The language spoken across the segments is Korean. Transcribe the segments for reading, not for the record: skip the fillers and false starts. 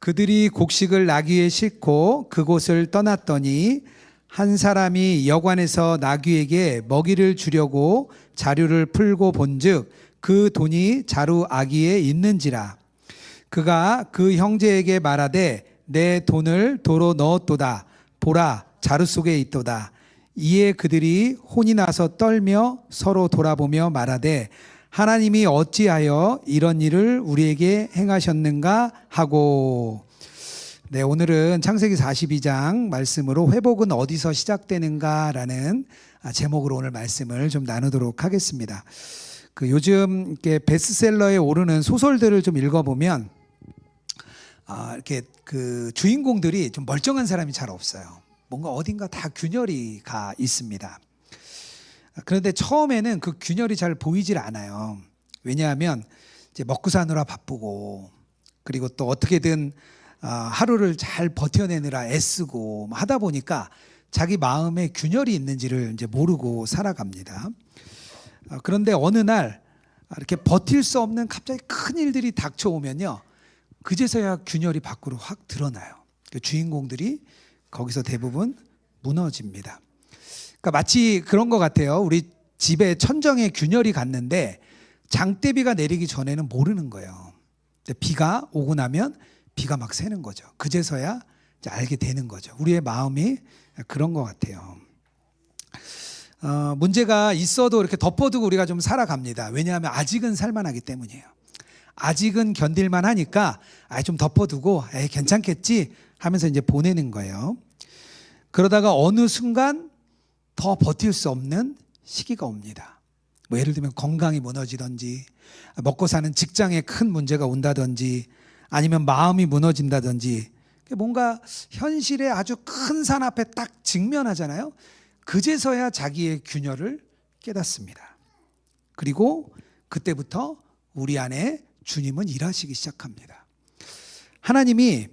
그들이 곡식을 나귀에 싣고 그곳을 떠났더니 한 사람이 여관에서 나귀에게 먹이를 주려고 자루를 풀고 본즉 그 돈이 자루 아귀에 있는지라. 그가 그 형제에게 말하되 내 돈을 도로 넣었도다. 보라, 자루 속에 있도다. 이에 그들이 혼이 나서 떨며 서로 돌아보며 말하되 하나님이 어찌하여 이런 일을 우리에게 행하셨는가 하고. 네, 오늘은 창세기 42장 말씀으로 회복은 어디서 시작되는가라는 제목으로 오늘 말씀을 좀 나누도록 하겠습니다. 요즘 이렇게 베스트셀러에 오르는 소설들을 좀 읽어보면 이렇게 그 주인공들이 좀 멀쩡한 사람이 잘 없어요. 뭔가 어딘가 다 균열이 가 있습니다. 그런데 처음에는 그 균열이 잘 보이질 않아요. 왜냐하면 이제 먹고 사느라 바쁘고, 그리고 또 어떻게든 하루를 잘 버텨내느라 애쓰고 하다 보니까 자기 마음에 균열이 있는지를 이제 모르고 살아갑니다. 그런데 어느 날 이렇게 버틸 수 없는 갑자기 큰 일들이 닥쳐오면요, 그제서야 균열이 밖으로 확 드러나요. 그 주인공들이 거기서 대부분 무너집니다. 그러니까 마치 그런 것 같아요. 우리 집에 천정에 균열이 갔는데 장대비가 내리기 전에는 모르는 거예요. 비가 오고 나면 비가 막 새는 거죠. 그제서야 이제 알게 되는 거죠. 우리의 마음이 그런 것 같아요. 문제가 있어도 이렇게 덮어두고 우리가 좀 살아갑니다. 왜냐하면 아직은 살만하기 때문이에요. 아직은 견딜만 하니까 좀 덮어두고 괜찮겠지 하면서 이제 보내는 거예요. 그러다가 어느 순간 더 버틸 수 없는 시기가 옵니다. 뭐 예를 들면 건강이 무너지든지, 먹고 사는 직장에 큰 문제가 온다든지, 아니면 마음이 무너진다든지, 뭔가 현실에 아주 큰 산 앞에 딱 직면하잖아요. 그제서야 자기의 균열을 깨닫습니다. 그리고 그때부터 우리 안에 주님은 일하시기 시작합니다. 하나님이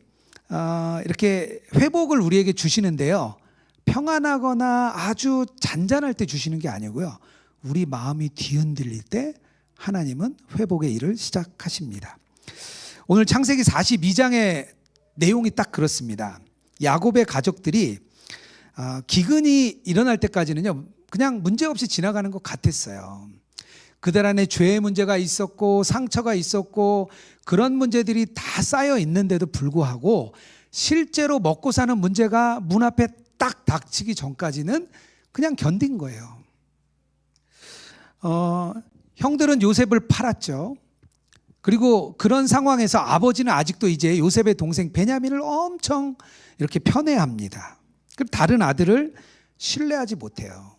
이렇게 회복을 우리에게 주시는데요, 평안하거나 아주 잔잔할 때 주시는 게 아니고요, 우리 마음이 뒤흔들릴 때 하나님은 회복의 일을 시작하십니다. 오늘 창세기 42장의 내용이 딱 그렇습니다. 야곱의 가족들이 기근이 일어날 때까지는요, 그냥 문제없이 지나가는 것 같았어요. 그들 안에 죄의 문제가 있었고 상처가 있었고 그런 문제들이 다 쌓여 있는데도 불구하고 실제로 먹고 사는 문제가 문 앞에 딱 닥치기 전까지는 그냥 견딘 거예요. 형들은 요셉을 팔았죠. 그리고 그런 상황에서 아버지는 아직도 이제 요셉의 동생 베냐민을 엄청 이렇게 편애합니다. 그럼 다른 아들을 신뢰하지 못해요.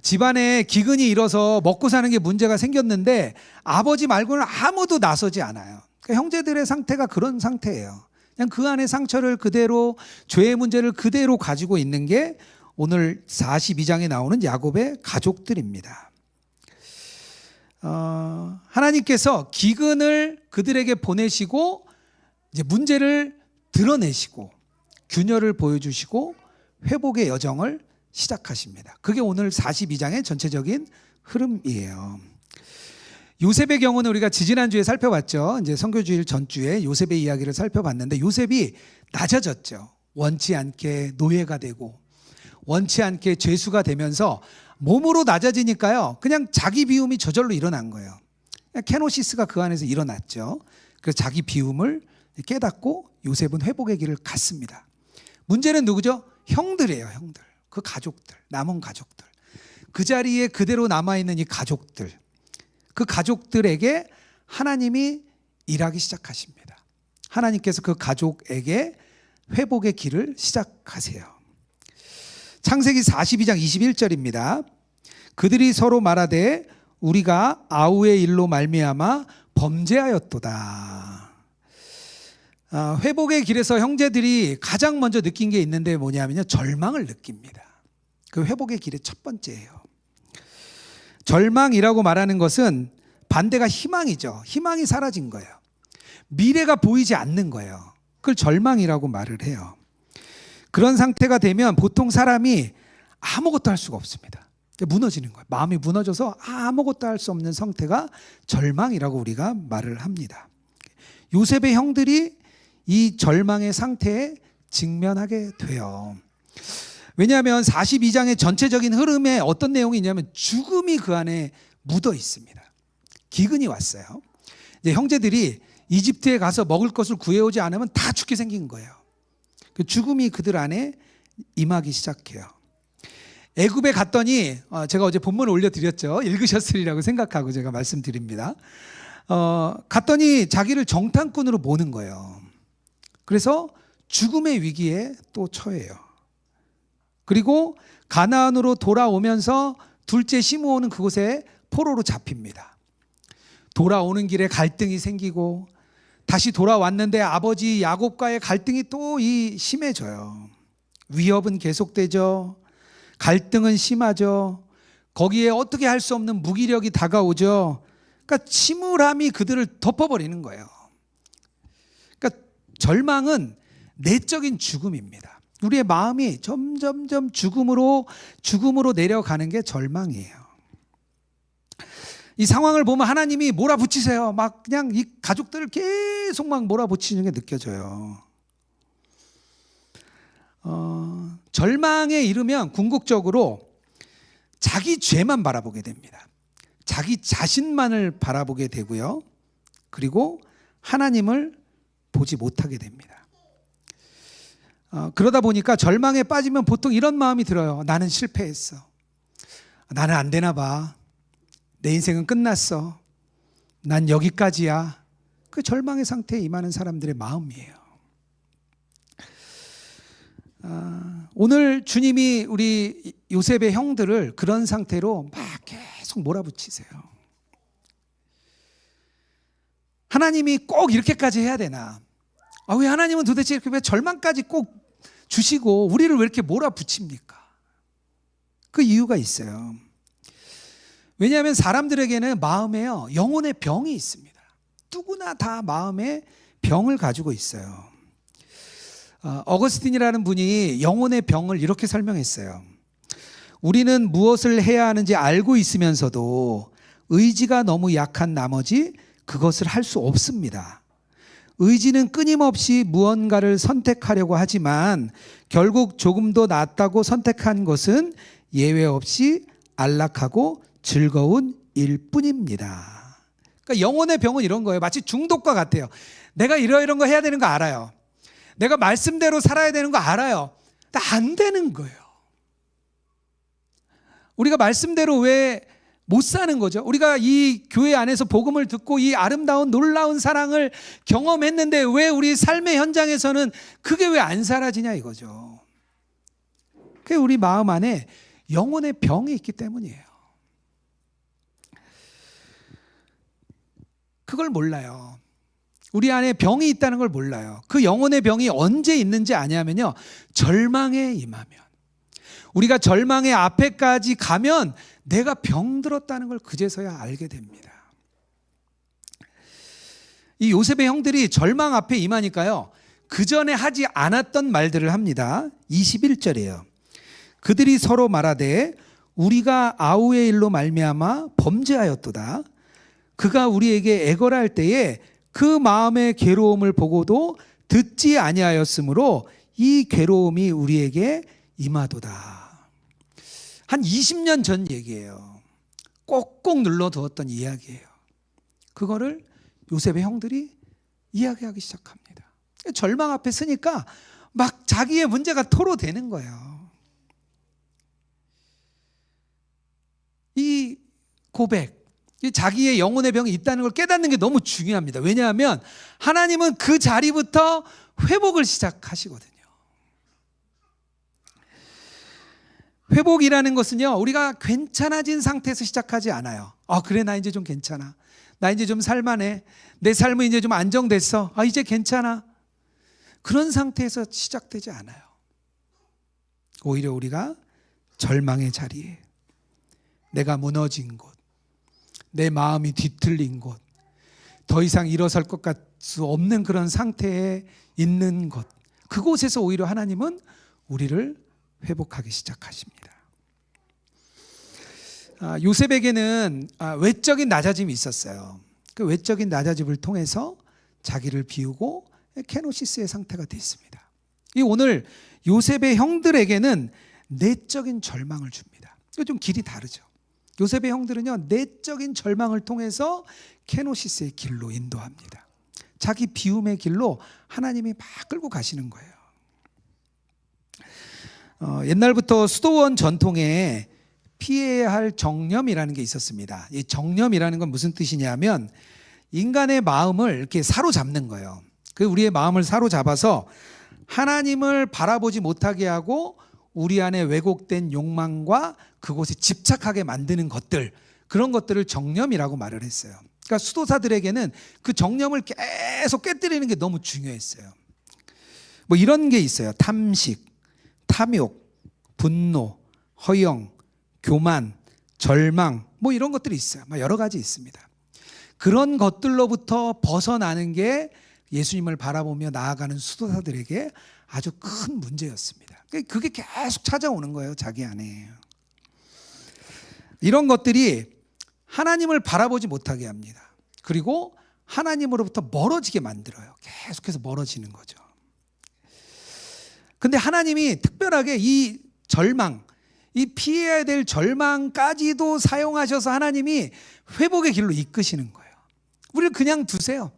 집안에 기근이 일어서 먹고 사는 게 문제가 생겼는데 아버지 말고는 아무도 나서지 않아요. 그러니까 형제들의 상태가 그런 상태예요. 그냥 그 안에 상처를 그대로, 죄의 문제를 그대로 가지고 있는 게 오늘 42장에 나오는 야곱의 가족들입니다. 하나님께서 기근을 그들에게 보내시고 이제 문제를 드러내시고 균열을 보여주시고 회복의 여정을 시작하십니다. 그게 오늘 42장의 전체적인 흐름이에요. 요셉의 경우는 우리가 지지난주에 살펴봤죠. 이제 선교주일 전주에 요셉의 이야기를 살펴봤는데 요셉이 낮아졌죠. 원치 않게 노예가 되고 원치 않게 죄수가 되면서 몸으로 낮아지니까요, 그냥 자기 비움이 저절로 일어난 거예요. 케노시스가 그 안에서 일어났죠. 그래서 자기 비움을 깨닫고 요셉은 회복의 길을 갔습니다. 문제는 누구죠? 형들이에요. 형들. 그 가족들, 남은 가족들, 그 자리에 그대로 남아있는 이 가족들, 그 가족들에게 하나님이 일하기 시작하십니다. 하나님께서 그 가족에게 회복의 길을 시작하세요. 창세기 42장 21절입니다. 그들이 서로 말하되 우리가 아우의 일로 말미암아 범죄하였도다. 회복의 길에서 형제들이 가장 먼저 느낀 게 있는데 뭐냐면요, 절망을 느낍니다. 그 회복의 길의 첫 번째예요. 절망이라고 말하는 것은 반대가 희망이죠. 희망이 사라진 거예요. 미래가 보이지 않는 거예요. 그걸 절망이라고 말을 해요. 그런 상태가 되면 보통 사람이 아무것도 할 수가 없습니다. 무너지는 거예요. 마음이 무너져서 아무것도 할 수 없는 상태가 절망이라고 우리가 말을 합니다. 요셉의 형들이 이 절망의 상태에 직면하게 돼요. 왜냐하면 42장의 전체적인 흐름에 어떤 내용이 있냐면 죽음이 그 안에 묻어 있습니다. 기근이 왔어요. 이제 형제들이 이집트에 가서 먹을 것을 구해오지 않으면 다 죽게 생긴 거예요. 그 죽음이 그들 안에 임하기 시작해요. 애굽에 갔더니 제가 어제 본문을 올려드렸죠. 읽으셨으리라고 생각하고 제가 말씀드립니다. 갔더니 자기를 정탐꾼으로 모는 거예요. 그래서 죽음의 위기에 또 처해요. 그리고 가나안으로 돌아오면서 둘째 시므온은 그곳에 포로로 잡힙니다. 돌아오는 길에 갈등이 생기고 다시 돌아왔는데 아버지 야곱과의 갈등이 또 심해져요. 위협은 계속되죠. 갈등은 심하죠. 거기에 어떻게 할 수 없는 무기력이 다가오죠. 그러니까 침울함이 그들을 덮어버리는 거예요. 그러니까 절망은 내적인 죽음입니다. 우리의 마음이 점점점 죽음으로 내려가는 게 절망이에요. 이 상황을 보면 하나님이 몰아붙이세요. 막 그냥 이 가족들을 계속 막 몰아붙이는 게 느껴져요. 절망에 이르면 궁극적으로 자기 죄만 바라보게 됩니다. 자기 자신만을 바라보게 되고요. 그리고 하나님을 보지 못하게 됩니다. 그러다 보니까 절망에 빠지면 보통 이런 마음이 들어요. 나는 실패했어. 나는 안 되나 봐. 내 인생은 끝났어. 난 여기까지야. 그 절망의 상태에 임하는 사람들의 마음이에요. 오늘 주님이 우리 요셉의 형들을 그런 상태로 막 계속 몰아붙이세요. 하나님이 꼭 이렇게까지 해야 되나? 왜 하나님은 도대체 이렇게 왜 절망까지 꼭 주시고 우리를 왜 이렇게 몰아붙입니까? 그 이유가 있어요. 왜냐하면 사람들에게는 마음에요, 영혼의 병이 있습니다. 누구나 다 마음에 병을 가지고 있어요. 어거스틴이라는 분이 영혼의 병을 이렇게 설명했어요. 우리는 무엇을 해야 하는지 알고 있으면서도 의지가 너무 약한 나머지 그것을 할 수 없습니다. 의지는 끊임없이 무언가를 선택하려고 하지만 결국 조금 더 낫다고 선택한 것은 예외 없이 안락하고 즐거운 일뿐입니다. 그러니까 영혼의 병은 이런 거예요. 마치 중독과 같아요. 내가 이런 거 해야 되는 거 알아요. 내가 말씀대로 살아야 되는 거 알아요. 근데 안 되는 거예요. 우리가 말씀대로 왜 못 사는 거죠? 우리가 이 교회 안에서 복음을 듣고 이 아름다운 놀라운 사랑을 경험했는데 왜 우리 삶의 현장에서는 그게 왜 안 사라지냐 이거죠. 그게 우리 마음 안에 영혼의 병이 있기 때문이에요. 그걸 몰라요. 우리 안에 병이 있다는 걸 몰라요. 그 영혼의 병이 언제 있는지 아냐면요, 절망에 임하면, 우리가 절망의 앞에까지 가면 내가 병들었다는 걸 그제서야 알게 됩니다. 이 요셉의 형들이 절망 앞에 임하니까요, 그 전에 하지 않았던 말들을 합니다. 21절이에요. 그들이 서로 말하되 우리가 아우의 일로 말미암아 범죄하였도다. 그가 우리에게 애걸할 때에 그 마음의 괴로움을 보고도 듣지 아니하였으므로 이 괴로움이 우리에게 임하도다. 한 20년 전 얘기예요. 꼭꼭 눌러두었던 이야기예요. 그거를 요셉의 형들이 이야기하기 시작합니다. 절망 앞에 서니까 막 자기의 문제가 토로되는 거예요. 이 고백, 자기의 영혼의 병이 있다는 걸 깨닫는 게 너무 중요합니다. 왜냐하면 하나님은 그 자리부터 회복을 시작하시거든요. 회복이라는 것은요, 우리가 괜찮아진 상태에서 시작하지 않아요. 그래, 나 이제 좀 괜찮아. 나 이제 좀 살만해. 내 삶은 이제 좀 안정됐어. 이제 괜찮아. 그런 상태에서 시작되지 않아요. 오히려 우리가 절망의 자리에, 내가 무너진 곳, 내 마음이 뒤틀린 곳, 더 이상 일어설 것 같을 수 없는 그런 상태에 있는 곳, 그곳에서 오히려 하나님은 우리를 회복하기 시작하십니다. 요셉에게는 외적인 낮아짐이 있었어요. 그 외적인 낮아짐을 통해서 자기를 비우고 케노시스의 상태가 됐습니다. 이 오늘 요셉의 형들에게는 내적인 절망을 줍니다. 이거 좀 길이 다르죠. 요셉의 형들은요, 내적인 절망을 통해서 케노시스의 길로 인도합니다. 자기 비움의 길로 하나님이 막 끌고 가시는 거예요. 옛날부터 수도원 전통에 피해야 할 정념이라는 게 있었습니다. 이 정념이라는 건 무슨 뜻이냐면 인간의 마음을 이렇게 사로잡는 거예요. 그 우리의 마음을 사로잡아서 하나님을 바라보지 못하게 하고 우리 안에 왜곡된 욕망과 그곳에 집착하게 만드는 것들, 그런 것들을 정념이라고 말을 했어요. 그러니까 수도사들에게는 그 정념을 계속 깨뜨리는 게 너무 중요했어요. 뭐 이런 게 있어요. 탐식, 탐욕, 분노, 허영, 교만, 절망, 뭐 이런 것들이 있어요. 여러 가지 있습니다. 그런 것들로부터 벗어나는 게 예수님을 바라보며 나아가는 수도사들에게 아주 큰 문제였습니다. 그게 계속 찾아오는 거예요, 자기 안에. 이런 것들이 하나님을 바라보지 못하게 합니다. 그리고 하나님으로부터 멀어지게 만들어요. 계속해서 멀어지는 거죠. 근데 하나님이 특별하게 이 절망, 이 피해야 될 절망까지도 사용하셔서 하나님이 회복의 길로 이끄시는 거예요. 우리를 그냥 두세요.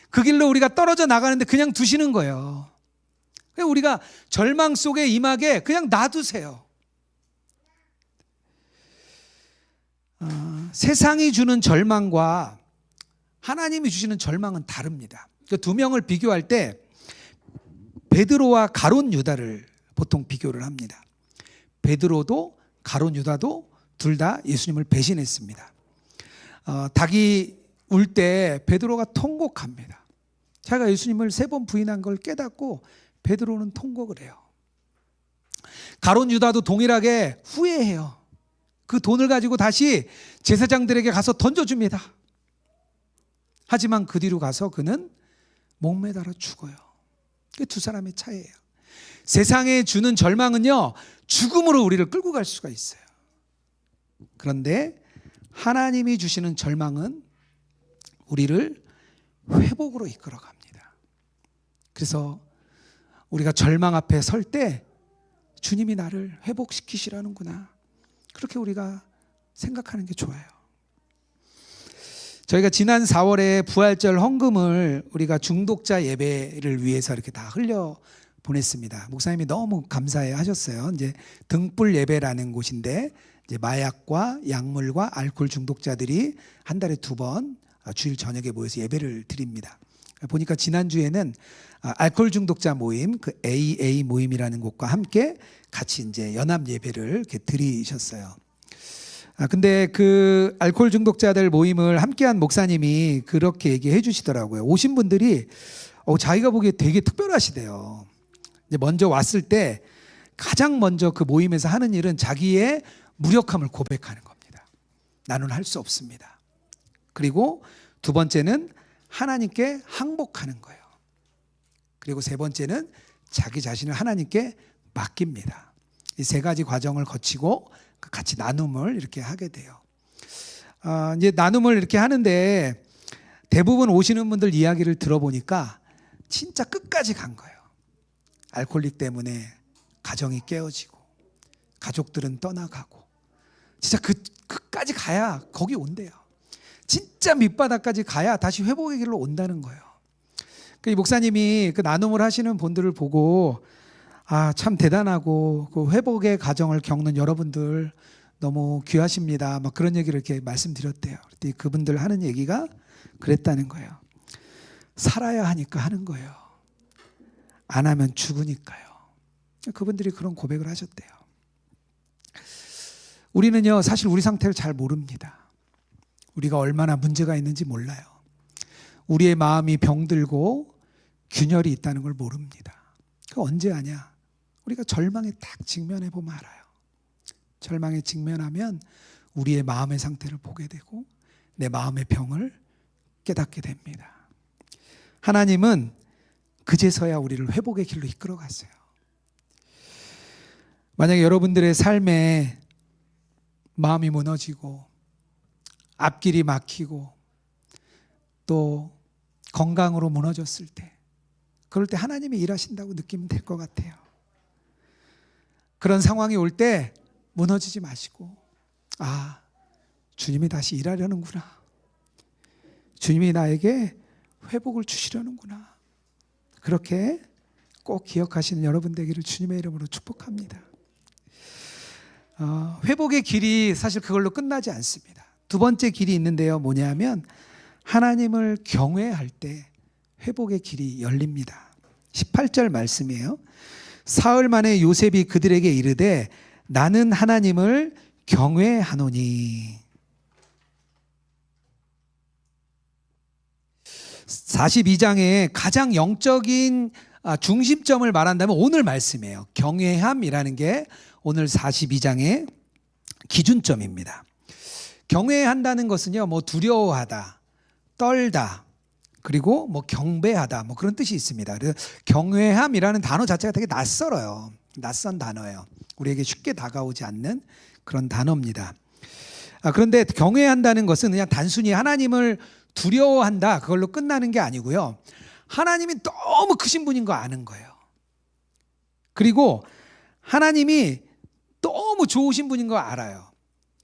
그 길로 우리가 떨어져 나가는데 그냥 두시는 거예요. 우리가 절망 속에 임하게 그냥 놔두세요. 세상이 주는 절망과 하나님이 주시는 절망은 다릅니다. 그 두 명을 비교할 때 베드로와 가룟 유다를 보통 비교를 합니다. 베드로도 가룟 유다도 둘 다 예수님을 배신했습니다. 닭이 울 때 베드로가 통곡합니다. 자기가 예수님을 3번 부인한 걸 깨닫고 베드로는 통곡을 해요. 가룟 유다도 동일하게 후회해요. 그 돈을 가지고 다시 제사장들에게 가서 던져줍니다. 하지만 그 뒤로 가서 그는 목매달아 죽어요. 그게 두 사람의 차이예요. 세상에 주는 절망은요, 죽음으로 우리를 끌고 갈 수가 있어요. 그런데 하나님이 주시는 절망은 우리를 회복으로 이끌어 갑니다. 그래서 우리가 절망 앞에 설 때 주님이 나를 회복시키시라는구나, 그렇게 우리가 생각하는 게 좋아요. 저희가 지난 4월에 부활절 헌금을 우리가 중독자 예배를 위해서 이렇게 다 흘려 보냈습니다. 목사님이 너무 감사해 하셨어요. 이제 등불 예배라는 곳인데 이제 마약과 약물과 알코올 중독자들이 한 달에 2번 주일 저녁에 모여서 예배를 드립니다. 보니까 지난주에는 알코올 중독자 모임, 그 AA 모임이라는 곳과 함께 같이 이제 연합 예배를 이렇게 드리셨어요. 근데 그 알코올 중독자들 모임을 함께한 목사님이 그렇게 얘기해 주시더라고요. 오신 분들이 자기가 보기에 되게 특별하시대요. 이제 먼저 왔을 때 가장 먼저 그 모임에서 하는 일은 자기의 무력함을 고백하는 겁니다. 나는 할 수 없습니다. 그리고 2번째는 하나님께 항복하는 거예요. 그리고 3번째는 자기 자신을 하나님께 맡깁니다. 이 3가지 과정을 거치고 같이 나눔을 이렇게 하게 돼요. 이제 나눔을 이렇게 하는데 대부분 오시는 분들 이야기를 들어보니까 진짜 끝까지 간 거예요. 알코올릭 때문에 가정이 깨어지고 가족들은 떠나가고 진짜 끝까지 가야 거기 온대요. 진짜 밑바닥까지 가야 다시 회복의 길로 온다는 거예요. 이 목사님이 그 나눔을 하시는 분들을 보고 참 대단하고 그 회복의 과정을 겪는 여러분들 너무 귀하십니다. 막 그런 얘기를 이렇게 말씀드렸대요. 그랬더니 그분들 하는 얘기가 그랬다는 거예요. 살아야 하니까 하는 거예요. 안 하면 죽으니까요. 그분들이 그런 고백을 하셨대요. 우리는요, 사실 우리 상태를 잘 모릅니다. 우리가 얼마나 문제가 있는지 몰라요. 우리의 마음이 병들고 균열이 있다는 걸 모릅니다. 그 언제 아냐? 우리가 절망에 딱 직면해 보면 알아요. 절망에 직면하면 우리의 마음의 상태를 보게 되고 내 마음의 병을 깨닫게 됩니다. 하나님은 그제서야 우리를 회복의 길로 이끌어 갔어요. 만약에 여러분들의 삶에 마음이 무너지고 앞길이 막히고 또 건강으로 무너졌을 때 그럴 때 하나님이 일하신다고 느끼면 될 것 같아요. 그런 상황이 올 때 무너지지 마시고, 아, 주님이 다시 일하려는구나. 주님이 나에게 회복을 주시려는구나. 그렇게 꼭 기억하시는 여러분 되기를 주님의 이름으로 축복합니다. 회복의 길이 사실 그걸로 끝나지 않습니다. 두 번째 길이 있는데요. 뭐냐면 하나님을 경외할 때 회복의 길이 열립니다. 18절 말씀이에요. 사흘 만에 요셉이 그들에게 이르되 나는 하나님을 경외하노니. 42장에 가장 영적인 중심점을 말한다면 오늘 말씀이에요. 경외함이라는 게 오늘 42장의 기준점입니다. 경외한다는 것은요, 뭐 두려워하다, 떨다, 그리고 뭐 경배하다, 뭐 그런 뜻이 있습니다. 그래서 경외함이라는 단어 자체가 되게 낯설어요. 낯선 단어예요. 우리에게 쉽게 다가오지 않는 그런 단어입니다. 그런데 경외한다는 것은 그냥 단순히 하나님을 두려워한다, 그걸로 끝나는 게 아니고요. 하나님이 너무 크신 분인 거 아는 거예요. 그리고 하나님이 너무 좋으신 분인 거 알아요.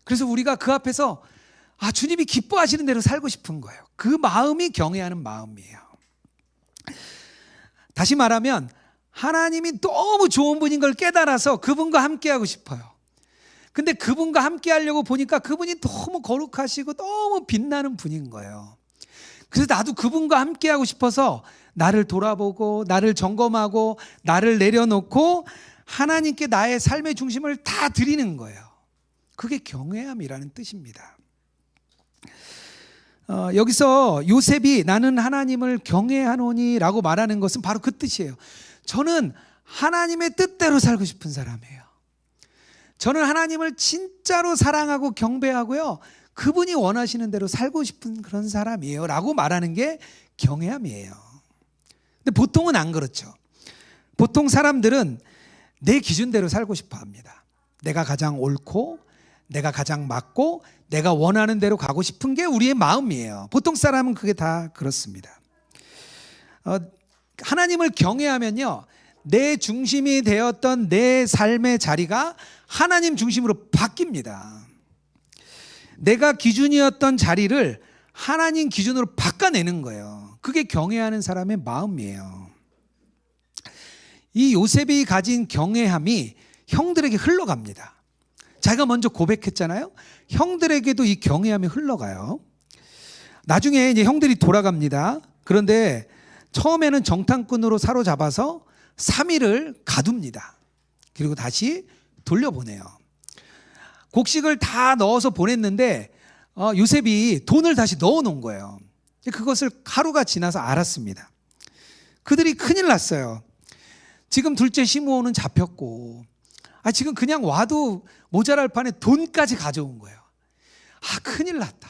그래서 우리가 그 앞에서 주님이 기뻐하시는 대로 살고 싶은 거예요. 그 마음이 경외하는 마음이에요. 다시 말하면 하나님이 너무 좋은 분인 걸 깨달아서 그분과 함께하고 싶어요. 근데 그분과 함께하려고 보니까 그분이 너무 거룩하시고 너무 빛나는 분인 거예요. 그래서 나도 그분과 함께하고 싶어서 나를 돌아보고 나를 점검하고 나를 내려놓고 하나님께 나의 삶의 중심을 다 드리는 거예요. 그게 경외함이라는 뜻입니다. 여기서 요셉이 나는 하나님을 경외하노니 라고 말하는 것은 바로 그 뜻이에요. 저는 하나님의 뜻대로 살고 싶은 사람이에요. 저는 하나님을 진짜로 사랑하고 경배하고요, 그분이 원하시는 대로 살고 싶은 그런 사람이에요 라고 말하는 게 경외함이에요. 근데 보통은 안 그렇죠. 보통 사람들은 내 기준대로 살고 싶어 합니다. 내가 가장 옳고 내가 가장 맞고 내가 원하는 대로 가고 싶은 게 우리의 마음이에요. 보통 사람은 그게 다 그렇습니다. 하나님을 경외하면요, 내 중심이 되었던 내 삶의 자리가 하나님 중심으로 바뀝니다. 내가 기준이었던 자리를 하나님 기준으로 바꿔내는 거예요. 그게 경외하는 사람의 마음이에요. 이 요셉이 가진 경외함이 형들에게 흘러갑니다. 자기가 먼저 고백했잖아요. 형들에게도 이 경외함이 흘러가요. 나중에 이제 형들이 돌아갑니다. 그런데 처음에는 정탐꾼으로 사로잡아서 3일을 가둡니다. 그리고 다시 돌려보내요. 곡식을 다 넣어서 보냈는데 요셉이 돈을 다시 넣어놓은 거예요. 그것을 하루가 지나서 알았습니다. 그들이 큰일 났어요. 지금 둘째 시므온은 잡혔고 지금 그냥 와도 모자랄 판에 돈까지 가져온 거예요. 큰일 났다.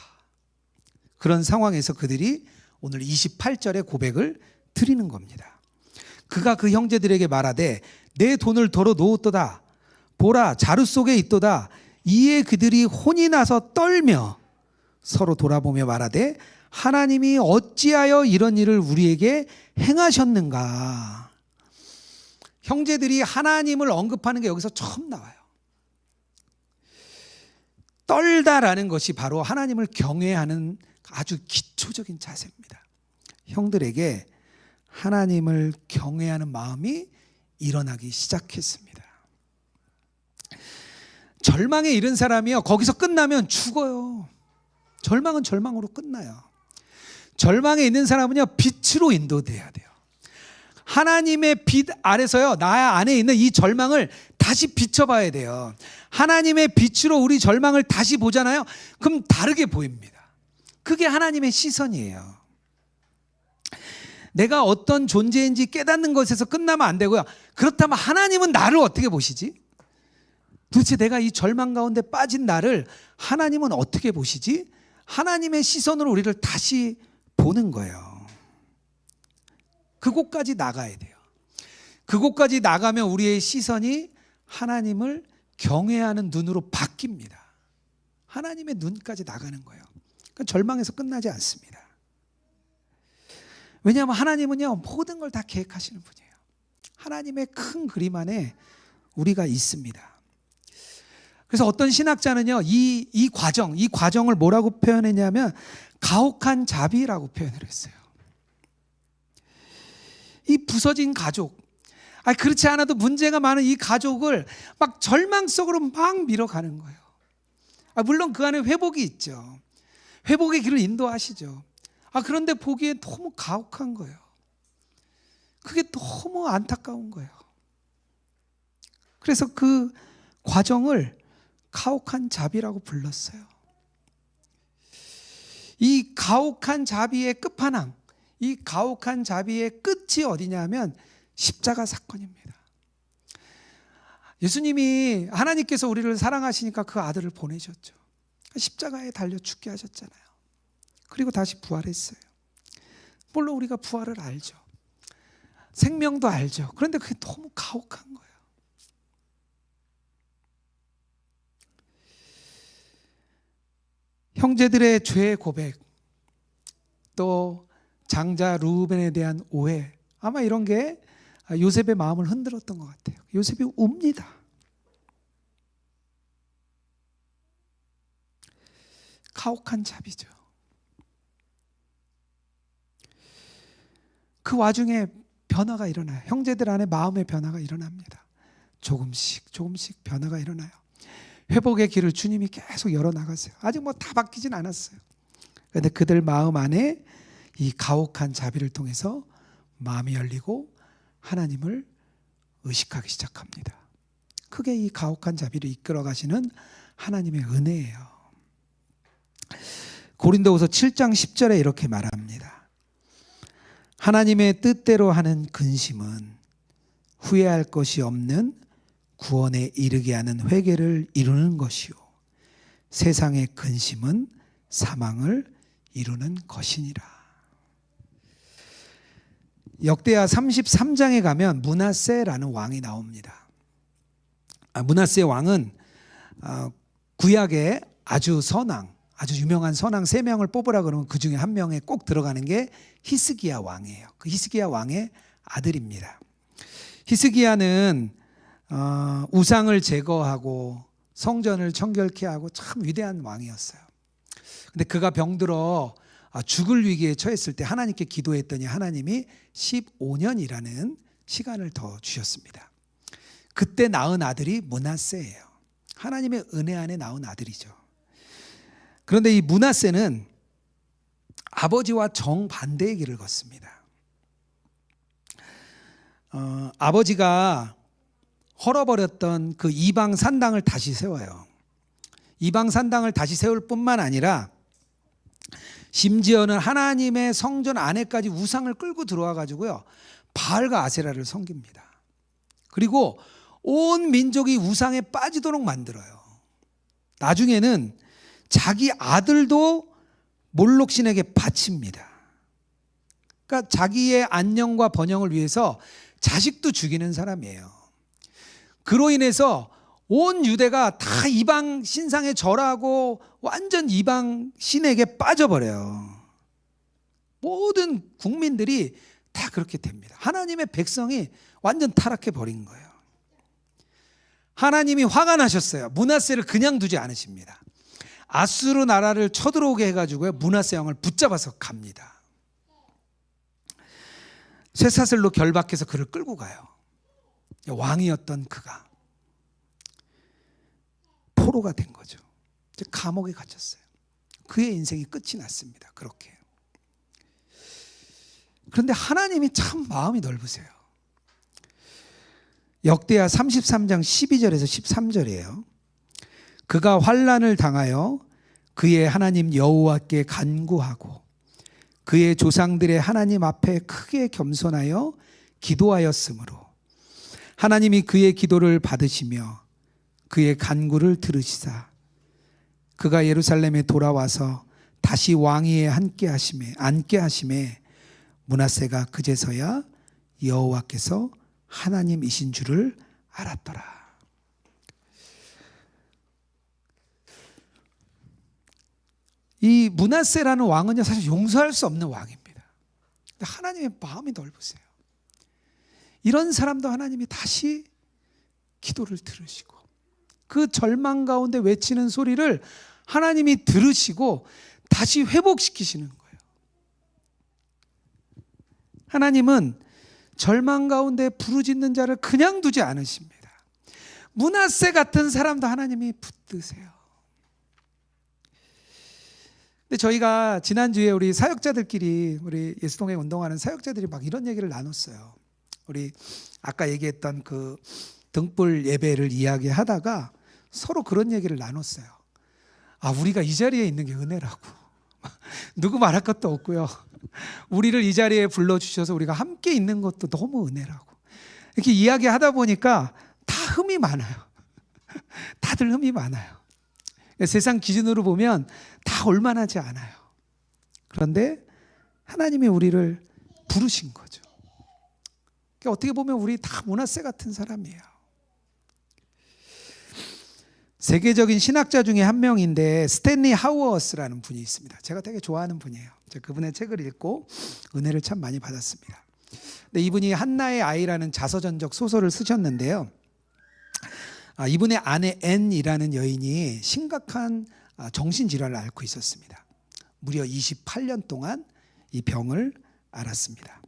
그런 상황에서 그들이 오늘 28절의 고백을 드리는 겁니다. 그가 그 형제들에게 말하되 내 돈을 덜어 놓았도다. 보라, 자루 속에 있도다. 이에 그들이 혼이 나서 떨며 서로 돌아보며 말하되 하나님이 어찌하여 이런 일을 우리에게 행하셨는가. 형제들이 하나님을 언급하는 게 여기서 처음 나와요. 떨다라는 것이 바로 하나님을 경외하는 아주 기초적인 자세입니다. 형들에게 하나님을 경외하는 마음이 일어나기 시작했습니다. 절망에 이른 사람이요, 거기서 끝나면 죽어요. 절망은 절망으로 끝나요. 절망에 있는 사람은요, 빛으로 인도돼야 돼요. 하나님의 빛 아래서요, 나 안에 있는 이 절망을 다시 비춰봐야 돼요. 하나님의 빛으로 우리 절망을 다시 보잖아요. 그럼 다르게 보입니다. 그게 하나님의 시선이에요. 내가 어떤 존재인지 깨닫는 것에서 끝나면 안 되고요. 그렇다면 하나님은 나를 어떻게 보시지? 도대체 내가 이 절망 가운데 빠진 나를 하나님은 어떻게 보시지? 하나님의 시선으로 우리를 다시 보는 거예요. 그곳까지 나가야 돼요. 그곳까지 나가면 우리의 시선이 하나님을 경외하는 눈으로 바뀝니다. 하나님의 눈까지 나가는 거예요. 그러니까 절망에서 끝나지 않습니다. 왜냐하면 하나님은요, 모든 걸 다 계획하시는 분이에요. 하나님의 큰 그림 안에 우리가 있습니다. 그래서 어떤 신학자는요, 이 과정을 뭐라고 표현했냐면 가혹한 자비라고 표현을 했어요. 이 부서진 가족, 그렇지 않아도 문제가 많은 이 가족을 막 절망 속으로 막 밀어가는 거예요. 물론 그 안에 회복이 있죠. 회복의 길을 인도하시죠. 그런데 보기에 너무 가혹한 거예요. 그게 너무 안타까운 거예요. 그래서 그 과정을 가혹한 자비라고 불렀어요. 이 가혹한 자비의 끝판왕, 이 가혹한 자비의 끝이 어디냐면 십자가 사건입니다. 예수님이, 하나님께서 우리를 사랑하시니까 그 아들을 보내셨죠. 십자가에 달려 죽게 하셨잖아요. 그리고 다시 부활했어요. 물론 우리가 부활을 알죠. 생명도 알죠. 그런데 그게 너무 가혹한 거예요. 형제들의 죄의 고백, 또 장자 루벤에 대한 오해, 아마 이런 게 요셉의 마음을 흔들었던 것 같아요. 요셉이 웁니다. 가혹한 자비죠. 그 와중에 변화가 일어나요. 형제들 안에 마음의 변화가 일어납니다. 조금씩 변화가 일어나요. 회복의 길을 주님이 계속 열어나가세요. 아직 다 바뀌진 않았어요. 그런데 그들 마음 안에 이 가혹한 자비를 통해서 마음이 열리고 하나님을 의식하기 시작합니다. 그게 이 가혹한 자비를 이끌어 가시는 하나님의 은혜예요. 고린도후서 7장 10절에 이렇게 말합니다. 하나님의 뜻대로 하는 근심은 후회할 것이 없는 구원에 이르게 하는 회개를 이루는 것이요 세상의 근심은 사망을 이루는 것이니라. 역대하 33장에 가면 므낫세라는 왕이 나옵니다. 므낫세 왕은 구약에 아주 유명한 선왕 3명을 뽑으라 그러면 그 중에 한 명에 꼭 들어가는 게 히스기야 왕이에요. 그 히스기야 왕의 아들입니다. 히스기야는 우상을 제거하고 성전을 청결케 하고 참 위대한 왕이었어요. 근데 그가 병들어 죽을 위기에 처했을 때 하나님께 기도했더니 하나님이 15년이라는 시간을 더 주셨습니다. 그때 낳은 아들이 므낫세예요. 하나님의 은혜 안에 낳은 아들이죠. 그런데 이 므낫세는 아버지와 정반대의 길을 걷습니다. 아버지가 헐어버렸던 그 이방 산당을 다시 세워요. 이방 산당을 다시 세울 뿐만 아니라 심지어는 하나님의 성전 안에까지 우상을 끌고 들어와 가지고요, 바알과 아세라를 섬깁니다. 그리고 온 민족이 우상에 빠지도록 만들어요. 나중에는 자기 아들도 몰록신에게 바칩니다. 그러니까 자기의 안녕과 번영을 위해서 자식도 죽이는 사람이에요. 그로 인해서 온 유대가 다 이방 신상에 절하고 완전 이방 신에게 빠져버려요. 모든 국민들이 다 그렇게 됩니다. 하나님의 백성이 완전 타락해 버린 거예요. 하나님이 화가 나셨어요. 므낫세를 그냥 두지 않으십니다. 아수르 나라를 쳐들어오게 해가지고요, 므낫세 왕을 붙잡아서 갑니다. 쇠사슬로 결박해서 그를 끌고 가요. 왕이었던 그가 포로가 된 거죠. 감옥에 갇혔어요. 그의 인생이 끝이 났습니다. 그렇게. 그런데 하나님이 참 마음이 넓으세요. 역대하 33장 12절에서 13절이에요. 그가 환난을 당하여 그의 하나님 여호와께 간구하고 그의 조상들의 하나님 앞에 크게 겸손하여 기도하였으므로 하나님이 그의 기도를 받으시며 그의 간구를 들으시사 그가 예루살렘에 돌아와서 다시 왕위에 앉게 하심에 므낫세가 그제서야 여호와께서 하나님이신 줄을 알았더라. 이 므낫세라는 왕은요, 사실 용서할 수 없는 왕입니다. 근데 하나님의 마음이 넓으세요. 이런 사람도 하나님이 다시 기도를 들으시고 그 절망 가운데 외치는 소리를 하나님이 들으시고 다시 회복시키시는 거예요. 하나님은 절망 가운데 부르짖는 자를 그냥 두지 않으십니다. 므낫세 같은 사람도 하나님이 붙드세요. 근데 저희가 지난주에 우리 사역자들끼리, 우리 예수동에 운동하는 사역자들이 막 이런 얘기를 나눴어요. 우리 아까 얘기했던 그 등불 예배를 이야기하다가 서로 그런 얘기를 나눴어요. 아, 우리가 이 자리에 있는 게 은혜라고. 누구 말할 것도 없고요. 우리를 이 자리에 불러주셔서 우리가 함께 있는 것도 너무 은혜라고. 이렇게 이야기하다 보니까 다 흠이 많아요. 다들 흠이 많아요. 세상 기준으로 보면 다 올만하지 않아요. 그런데 하나님이 우리를 부르신 거죠. 그러니까 어떻게 보면 우리 다 므낫세 같은 사람이에요. 세계적인 신학자 중에 한 명인데 스탠리 하우어스라는 분이 있습니다. 제가 되게 좋아하는 분이에요. 제가 그분의 책을 읽고 은혜를 참 많이 받았습니다. 근데 이분이 한나의 아이라는 자서전적 소설을 쓰셨는데요. 이분의 아내 앤이라는 여인이 심각한 정신질환을 앓고 있었습니다. 무려 28년 동안 이 병을 앓았습니다.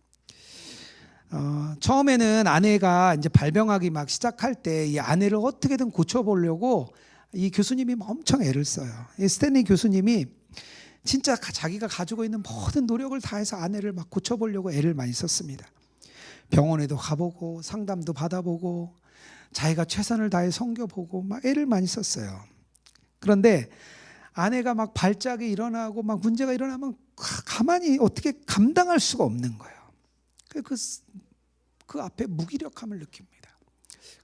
처음에는 아내가 이제 발병하기 막 시작할 때 이 아내를 어떻게든 고쳐보려고 이 교수님이 엄청 애를 써요. 이 스탠리 교수님이 진짜 자기가 가지고 있는 모든 노력을 다해서 아내를 막 고쳐보려고 애를 많이 썼습니다. 병원에도 가보고 상담도 받아보고 자기가 최선을 다해 섬겨보고 막 애를 많이 썼어요. 그런데 아내가 막 발작이 일어나고 막 문제가 일어나면 가만히 어떻게 감당할 수가 없는 거예요. 그 앞에 무기력함을 느낍니다.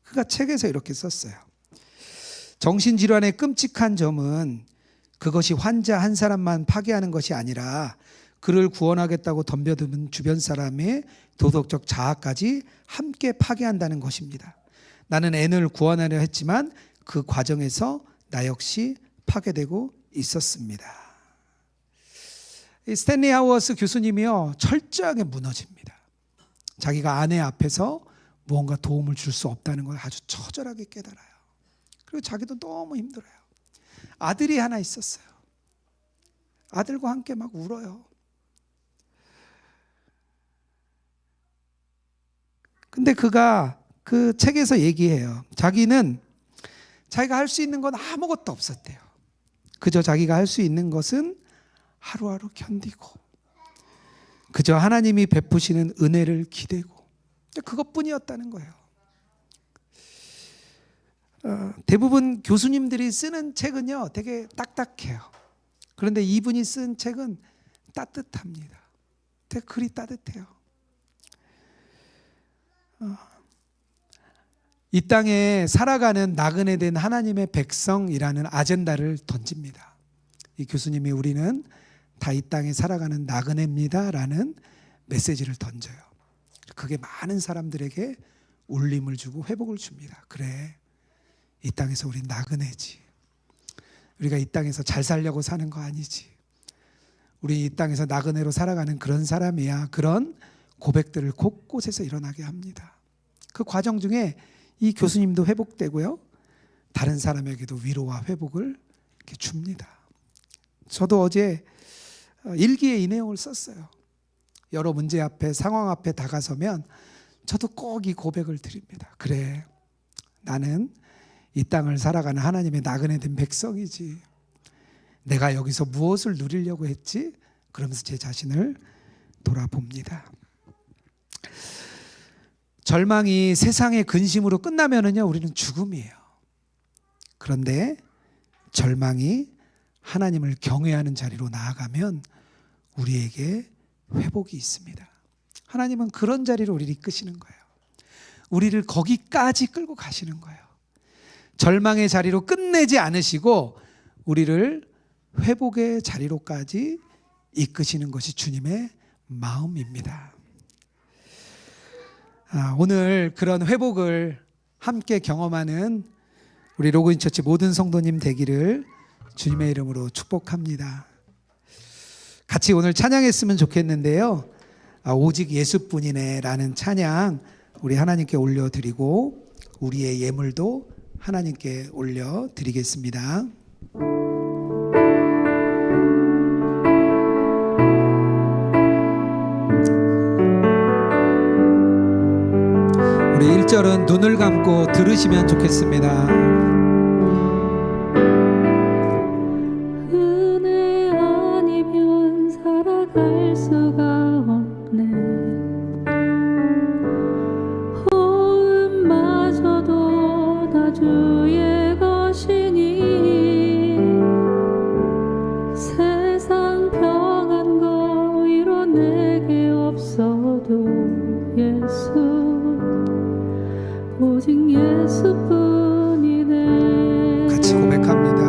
그가 책에서 이렇게 썼어요. 정신질환의 끔찍한 점은 그것이 환자 한 사람만 파괴하는 것이 아니라 그를 구원하겠다고 덤벼드는 주변 사람의 도덕적 자아까지 함께 파괴한다는 것입니다. 나는 앤을 구원하려 했지만 그 과정에서 나 역시 파괴되고 있었습니다. 이 스탠리 하우어스 교수님이요, 철저하게 무너집니다. 자기가 아내 앞에서 무언가 도움을 줄 수 없다는 걸 아주 처절하게 깨달아요. 그리고 자기도 너무 힘들어요. 아들이 하나 있었어요. 아들과 함께 막 울어요. 근데 그가 그 책에서 얘기해요. 자기는 자기가 할 수 있는 건 아무것도 없었대요. 그저 자기가 할 수 있는 것은 하루하루 견디고 그저 하나님이 베푸시는 은혜를 기대고 그것뿐이었다는 거예요. 대부분 교수님들이 쓰는 책은요 되게 딱딱해요. 그런데 이분이 쓴 책은 따뜻합니다. 되게 글이 따뜻해요. 이 땅에 살아가는 나그네 된 하나님의 백성이라는 아젠다를 던집니다. 이 교수님이 우리는 다 이 땅에 살아가는 나그네입니다 라는 메시지를 던져요. 그게 많은 사람들에게 울림을 주고 회복을 줍니다. 그래, 이 땅에서 우린 나그네지. 우리가 이 땅에서 잘 살려고 사는 거 아니지. 우리 이 땅에서 나그네로 살아가는 그런 사람이야. 그런 고백들을 곳곳에서 일어나게 합니다. 그 과정 중에 이 교수님도 회복되고요, 다른 사람에게도 위로와 회복을 이렇게 줍니다. 저도 어제 일기에 이 내용을 썼어요. 여러 문제 앞에, 상황 앞에 다가서면 저도 꼭 이 고백을 드립니다. 그래, 나는 이 땅을 살아가는 하나님의 나그네 된 백성이지. 내가 여기서 무엇을 누리려고 했지? 그러면서 제 자신을 돌아봅니다. 절망이 세상의 근심으로 끝나면은요, 우리는 죽음이에요. 그런데 절망이 하나님을 경외하는 자리로 나아가면 우리에게 회복이 있습니다. 하나님은 그런 자리로 우리를 이끄시는 거예요. 우리를 거기까지 끌고 가시는 거예요. 절망의 자리로 끝내지 않으시고 우리를 회복의 자리로까지 이끄시는 것이 주님의 마음입니다. 오늘 그런 회복을 함께 경험하는 우리 로그인처치 모든 성도님 되기를 주님의 이름으로 축복합니다. 같이 오늘 찬양했으면 좋겠는데요. 오직 예수뿐이네 라는 찬양 우리 하나님께 올려드리고 우리의 예물도 하나님께 올려드리겠습니다. 우리 1절은 눈을 감고 들으시면 좋겠습니다. 은혜 아니면 살아갈 수가 없네. 호흡마저도 다 주의 것이니 세상 평안과 위로 내게 없어도 예수 오직 예수뿐이네. 같이 고백합니다.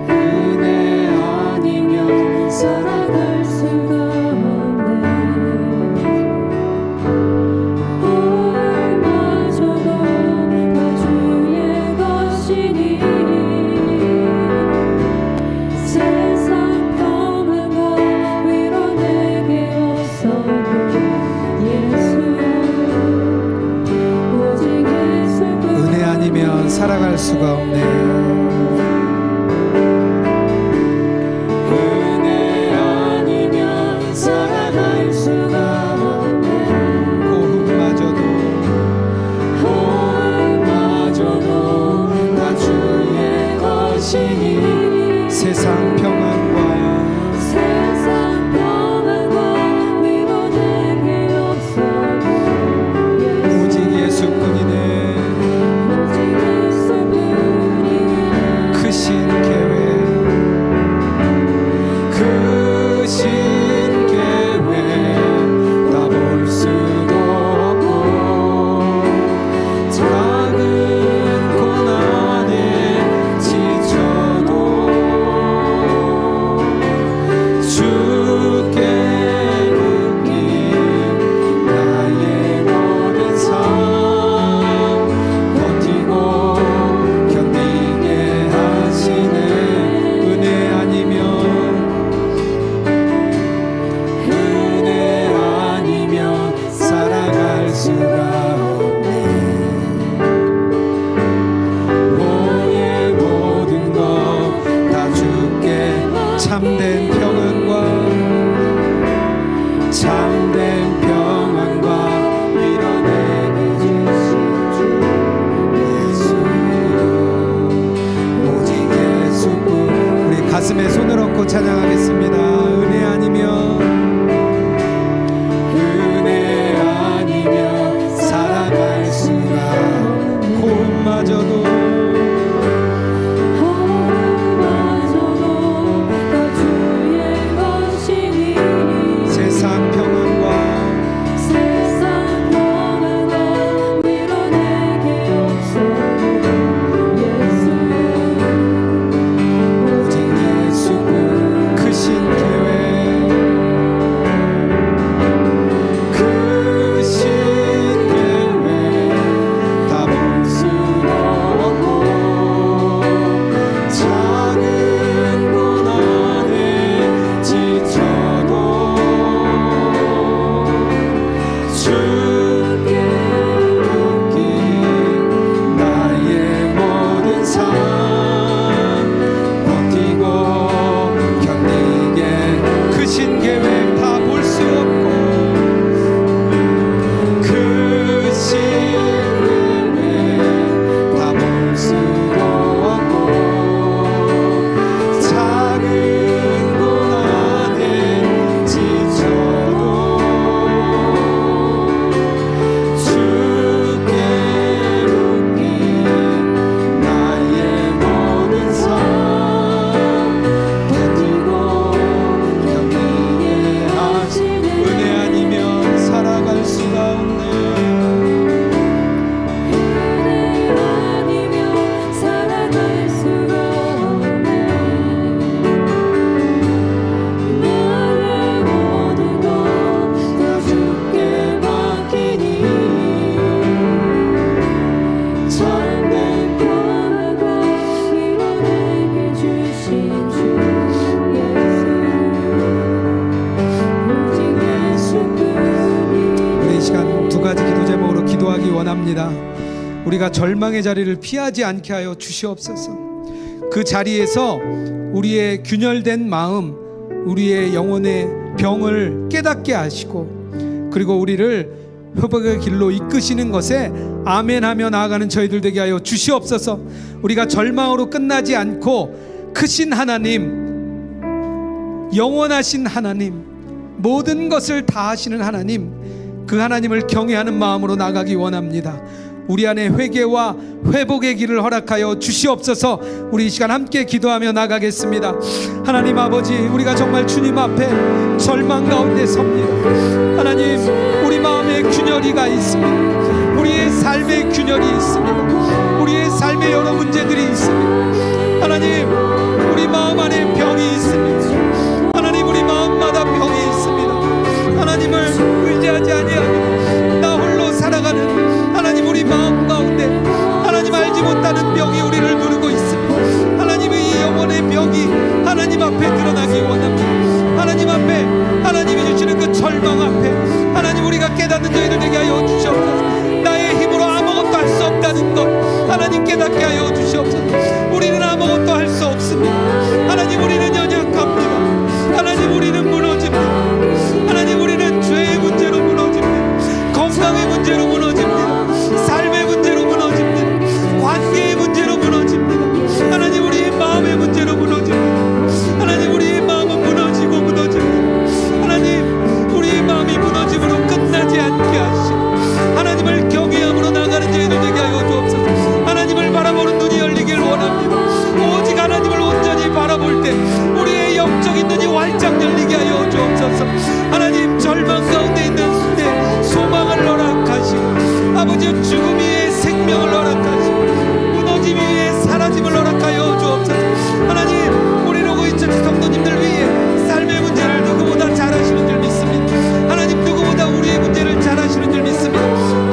은혜 아니면 살아갈 수가 없네. 호흡마저도 다 주의 것이니 세상 평안과 위로 내게 없어도 예수 오직 예수뿐. 은혜 아니면 살아갈 수가 없네. 은혜 아니면 살아갈 수가 없네. 호흡마저도 호흡마저도 다 주의 것이니 세상 평안과 세상 평안과 위로 내게 없어도 오직 예수뿐이네. 오직 예수뿐이네. 시간 두 가지 기도 제목으로 기도하기 원합니다. 우리가 절망의 자리를 피하지 않게 하여 주시옵소서. 그 자리에서 우리의 균열된 마음, 우리의 영혼의 병을 깨닫게 하시고, 그리고 우리를 회복의 길로 이끄시는 것에 아멘하며 나아가는 저희들 되게 하여 주시옵소서. 우리가 절망으로 끝나지 않고 크신 하나님, 영원하신 하나님, 모든 것을 다 하시는 하나님, 그 하나님을 경외하는 마음으로 나가기 원합니다. 우리 안에 회개와 회복의 길을 허락하여 주시옵소서. 우리 이 시간 함께 기도하며 나가겠습니다. 하나님 아버지, 우리가 정말 주님 앞에 절망 가운데 섭니다. 하나님, 우리 마음에 균열이가 있습니다. 우리의 삶에 균열이 있습니다. 우리의 삶에 여러 문제들이 있습니다. 하나님, 우리 마음 안에 병이 있습니다. 하나님, 우리 마음마다 병이 있습니다. 하나님을 의지하지 아니하고 나 홀로 살아가는 하나님, 우리 마음 가운데 하나님 알지 못하는 병이 우리를 누르고 있습니다. 하나님의 이 영혼의 병이 하나님 앞에 드러나기 원합니다. 하나님 앞에, 하나님이 주시는 그 절망 앞에 하나님, 우리가 깨닫는 저희들 되게 하여 주시옵소서. 나의 힘으로 아무것도 할 수 없다는 것 하나님 깨닫게 하여 주시옵소서. 우리는 아무것도 할 수 없습니다. 하나님, 우리는 연약합니다. 하나님, 우리는 무너집니다. 하나님, 우리는 죄의 문제로 무너집니다. 건강의 문제로 무너집니다. 삶의 문제로 무너집니다. 관계의 문제로 무너집니다. 하나님, 우리의 마음의 문제로 무너집니다. 하나님, 우리의 마음은 무너지고 무너집니다. 하나님, 우리의 마음이 무너짐으로 끝나지 않게 하시고 하나님을 경외함으로 나가는 저희들 되게 하여 주옵소서. 하나님을 바라보는 눈이 열리길 원합니다. 오직 하나님을 온전히 바라볼 때 우리의 영적인 눈이 활짝 열리게 하여 주옵소서. 하나님, 절망 가운데 있는 때 소망을 허락하시고, 아버지 죽음 위에 생명을 허락하시고, 무너짐 위에 사라짐을 허락하여 주옵소서. 하나님, 우리 로고인처치 성도님들 위해 삶의 문제를 누구보다 잘 아시는 줄 믿습니다. 하나님, 누구보다 우리의 문제를 잘 아시는 줄 믿습니다.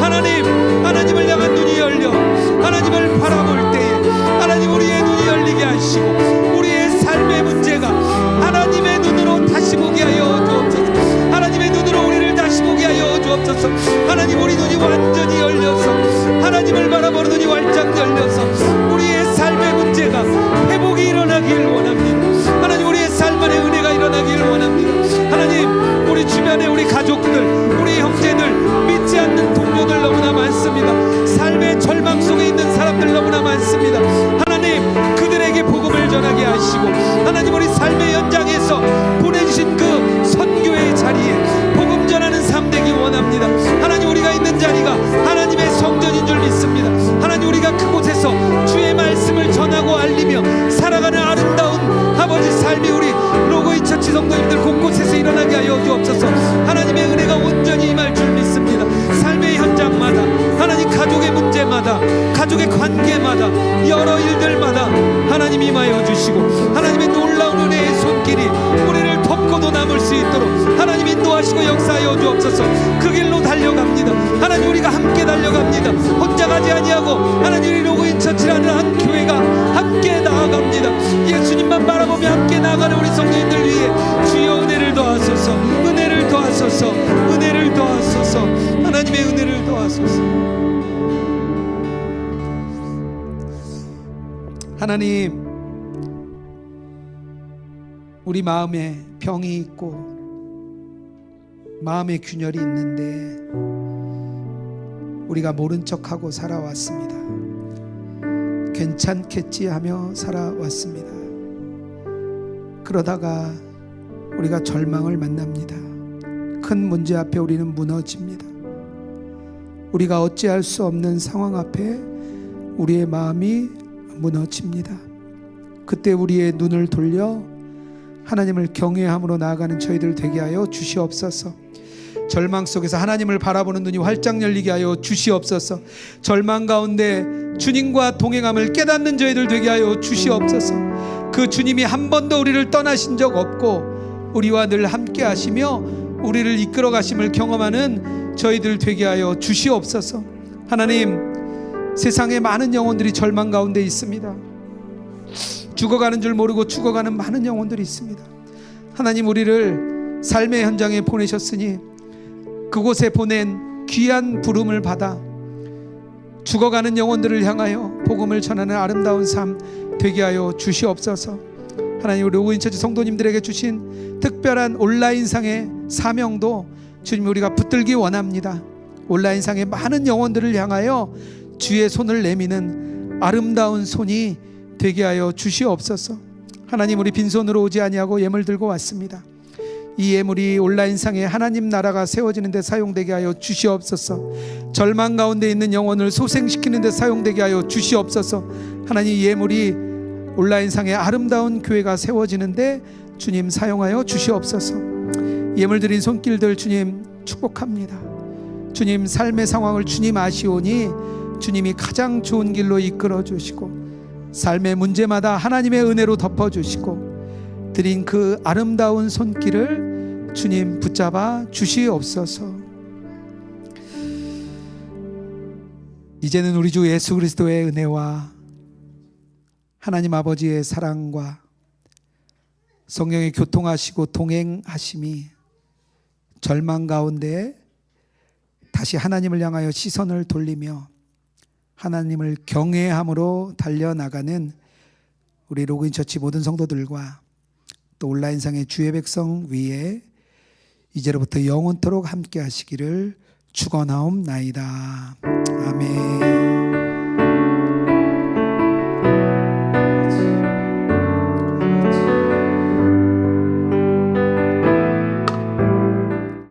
하나님, 하나님을 향한 눈이 열려 하나님을 바라볼 때에 하나님, 우리의 눈이 열리게 하시고 우리의 삶의 문제가 하나님의 눈으로 다시 보게 하여 주옵소서. 하나님의 눈으로 우리를 다시 보게 하여 주옵소서. 하나님, 우리 눈이 완전히 열려서 하나님을 바라보는 눈이 활짝 열려서 우리의 삶의 문제가 회복이 일어나길 원합니다. 하나님, 우리의 삶 안에 은혜가 일어나길 원합니다. 하나님, 우리 주변에 우리 가족들, 우리 형제들, 믿지 않는 동료들 너무나 많습니다. 삶의 절망 속에 있는 사람들 너무나 많습니다. 하나님, 그들에게 복음을 전하게 하시고 하나님, 우리 삶의 현장에서 보내주신 그 선교의 자리에 복음 전하는 삶 되기 원합니다. 하나님, 우리가 있는 자리가 하나님의 성전인 줄 믿습니다. 하나님, 우리가 그곳에서 주의 말씀을 전하고 알리며 살아가는 아름다운 아버지 삶이 우리 로고인처치 성도님들 곳곳에서 일어나게 하여 주옵소서. 하나님의 은혜가 온전히 임할 줄 믿습니다. 삶의 현장마다, 하나님 가족의 문제마다, 가족의 관계마다, 여러 일들마다 하나님 임하여 주시고 하나님의 놀라운 은혜의 손길이 우리를 덮고도 남을 수 있도록 하나님 인도하시고 역사하여 주옵소서. 그 길로 달려갑니다. 하나님, 우리가 함께 달려갑니다. 혼자 가지 아니하고 하나님, 이 로고인처치라는 한 교회가 함께 나아갑니다. 예수님만 바라보며 함께 나아가는 우리 성도님들 위해 주여 은혜를 더하소서. 은혜를 더하소서. 은혜를 더하소서. 하나님의 은혜를 더하소서. 하나님, 우리 마음에 병이 있고 마음의 균열이 있는데 우리가 모른 척하고 살아왔습니다. 괜찮겠지 하며 살아왔습니다. 그러다가 우리가 절망을 만납니다. 큰 문제 앞에 우리는 무너집니다. 우리가 어찌할 수 없는 상황 앞에 우리의 마음이 무너집니다. 그때 우리의 눈을 돌려 하나님을 경외함으로 나아가는 저희들 되게 하여 주시옵소서. 절망 속에서 하나님을 바라보는 눈이 활짝 열리게 하여 주시옵소서. 절망 가운데 주님과 동행함을 깨닫는 저희들 되게 하여 주시옵소서. 그 주님이 한 번도 우리를 떠나신 적 없고 우리와 늘 함께 하시며 우리를 이끌어 가심을 경험하는 저희들 되게 하여 주시옵소서. 하나님, 세상에 많은 영혼들이 절망 가운데 있습니다. 죽어가는 줄 모르고 죽어가는 많은 영혼들이 있습니다. 하나님, 우리를 삶의 현장에 보내셨으니 그곳에 보낸 귀한 부름을 받아 죽어가는 영혼들을 향하여 복음을 전하는 아름다운 삶 되게 하여 주시옵소서. 하나님, 우리 로그인처치 성도님들에게 주신 특별한 온라인상의 사명도 주님 우리가 붙들기 원합니다. 온라인상의 많은 영혼들을 향하여 주의 손을 내미는 아름다운 손이 되게 하여 주시옵소서. 하나님, 우리 빈손으로 오지 아니하고 예물 들고 왔습니다. 이 예물이 온라인상에 하나님 나라가 세워지는 데 사용되게 하여 주시옵소서. 절망 가운데 있는 영혼을 소생시키는 데 사용되게 하여 주시옵소서. 하나님, 이 예물이 온라인상에 아름다운 교회가 세워지는데 주님 사용하여 주시옵소서. 예물 드린 손길들 주님 축복합니다. 주님, 삶의 상황을 주님 아시오니 주님이 가장 좋은 길로 이끌어 주시고 삶의 문제마다 하나님의 은혜로 덮어주시고 드린 그 아름다운 손길을 주님 붙잡아 주시옵소서. 이제는 우리 주 예수 그리스도의 은혜와 하나님 아버지의 사랑과 성령의 교통하시고 동행하심이 절망 가운데 다시 하나님을 향하여 시선을 돌리며 하나님을 경외함으로 달려나가는 우리 로그인처치 모든 성도들과 또 온라인상의 주의 백성 위에 이제로부터 영원토록 함께 하시기를 축원하옵나이다.